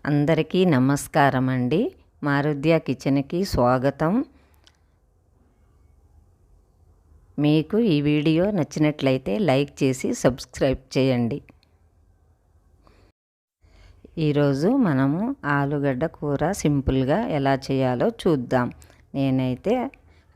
అందరికీ నమస్కారం అండి. మారుద్య కిచెన్కి స్వాగతం. మీకు ఈ వీడియో నచ్చినట్లయితే లైక్ చేసి సబ్స్క్రైబ్ చేయండి. ఈరోజు మనము ఆలుగడ్డ కూర సింపుల్గా ఎలా చేయాలో చూద్దాం. నేనైతే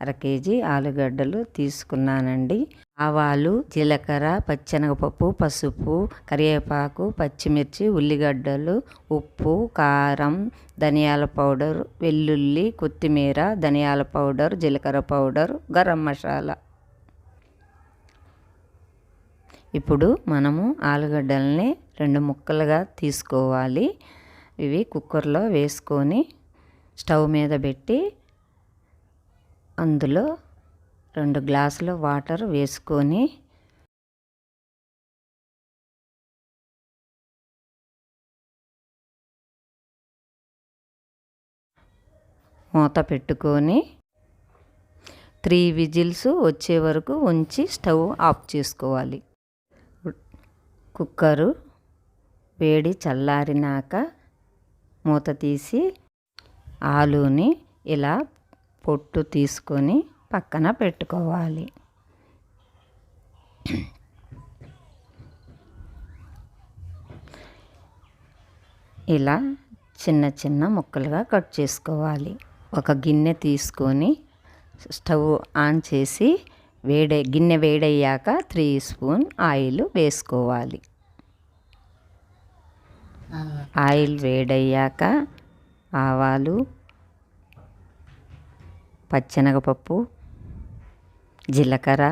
1/2 కేజీ ఆలుగడ్డలు తీసుకున్నానండి. ఆవాలు, జీలకర్ర, పచ్చెనగపప్పు, పసుపు, కరివేపాకు, పచ్చిమిర్చి, ఉల్లిగడ్డలు, ఉప్పు, కారం, ధనియాల పౌడర్, వెల్లుల్లి, కొత్తిమీర, ధనియాల పౌడర్, జీలకర్ర పౌడర్, గరం మసాలా. ఇప్పుడు మనము ఆలుగడ్డల్ని 2 ముక్కలుగా తీసుకోవాలి. ఇవి కుక్కర్లో వేసుకొని స్టవ్ మీద పెట్టి అందులో 2 గ్లాసుల వాటర్ వేసుకొని మూత పెట్టుకొని 3 విజిల్స్ వచ్చే వరకు ఉంచి స్టవ్ ఆఫ్ చేసుకోవాలి. కుక్కరు వేడి చల్లారినాక మూత తీసి ఆలుని ఇలా పొట్టు తీసుకొని పక్కన పెట్టుకోవాలి. ఇలా చిన్న చిన్న ముక్కలుగా కట్ చేసుకోవాలి. ఒక గిన్నె తీసుకొని స్టవ్ ఆన్ చేసి గిన్నె వేడయ్యాక 3 స్పూన్ ఆయిల్ వేసుకోవాలి. ఆయిల్ వేడయ్యాక ఆవాలు, పచ్చెనగపప్పు, జీలకర్ర,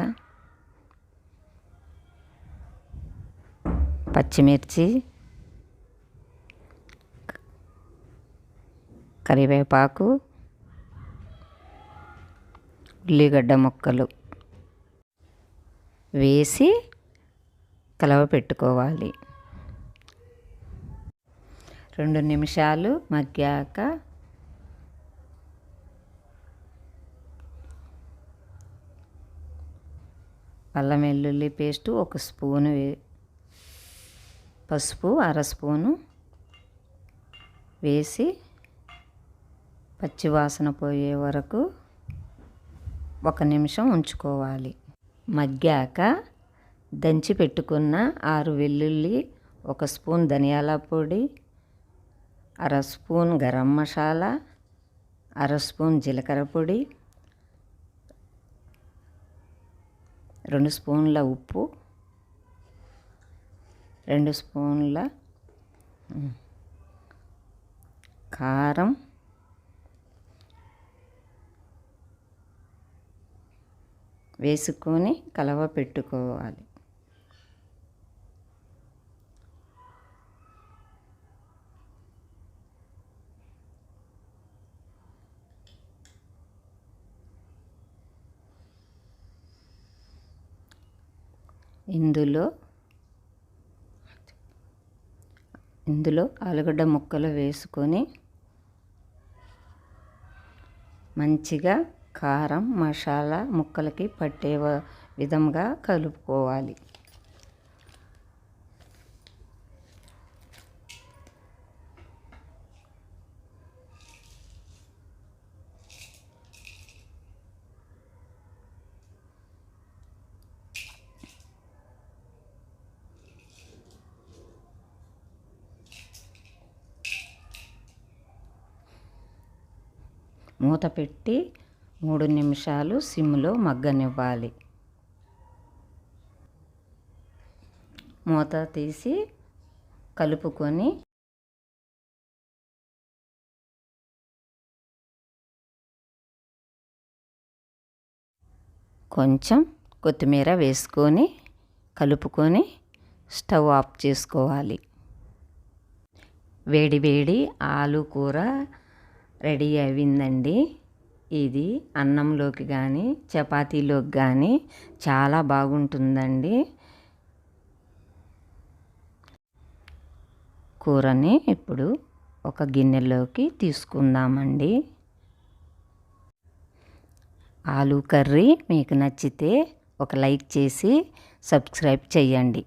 పచ్చిమిర్చి, కరివేపాకు, ఉల్లిగడ్డ ముక్కలు వేసి కలవపెట్టుకోవాలి. 2 నిమిషాలు మగ్గాక అల్లం వెల్లుల్లి పేస్టు 1 స్పూను, పసుపు 1/2 స్పూను వేసి పచ్చివాసన పోయే వరకు 1 నిమిషం ఉంచుకోవాలి. మగ్గాక దంచి పెట్టుకున్న 6 వెల్లుల్లి, 1 స్పూన్ ధనియాల పొడి, 1/2 స్పూన్ గరం మసాలా, 1/2 స్పూన్ జీలకర్ర పొడి, 2 స్పూన్ల ఉప్పు, 2 స్పూన్ల కారం, వేసుకొని కలవ పెట్టుకోవాలి. ఇందులో ఆలుగడ్డ ముక్కలు వేసుకొని మంచిగా కారం మసాలా ముక్కలకి పట్టే విధంగా కలుపుకోవాలి. మూత పెట్టి 3 నిమిషాలు సిమ్లో మగ్గనివ్వాలి. మూత తీసి కలుపుకొని కొంచెం కొత్తిమీర వేసుకొని కలుపుకొని స్టవ్ ఆఫ్ చేసుకోవాలి. వేడి వేడి ఆలు కూర రెడీ అయిందండి. ఇది అన్నంలోకి కానీ చపాతీలోకి కానీ చాలా బాగుంటుందండి. కూరని ఇప్పుడు ఒక గిన్నెలోకి తీసుకుందామండి. ఆలు కర్రీ మీకు నచ్చితే ఒక లైక్ చేసి సబ్స్క్రైబ్ చేయండి.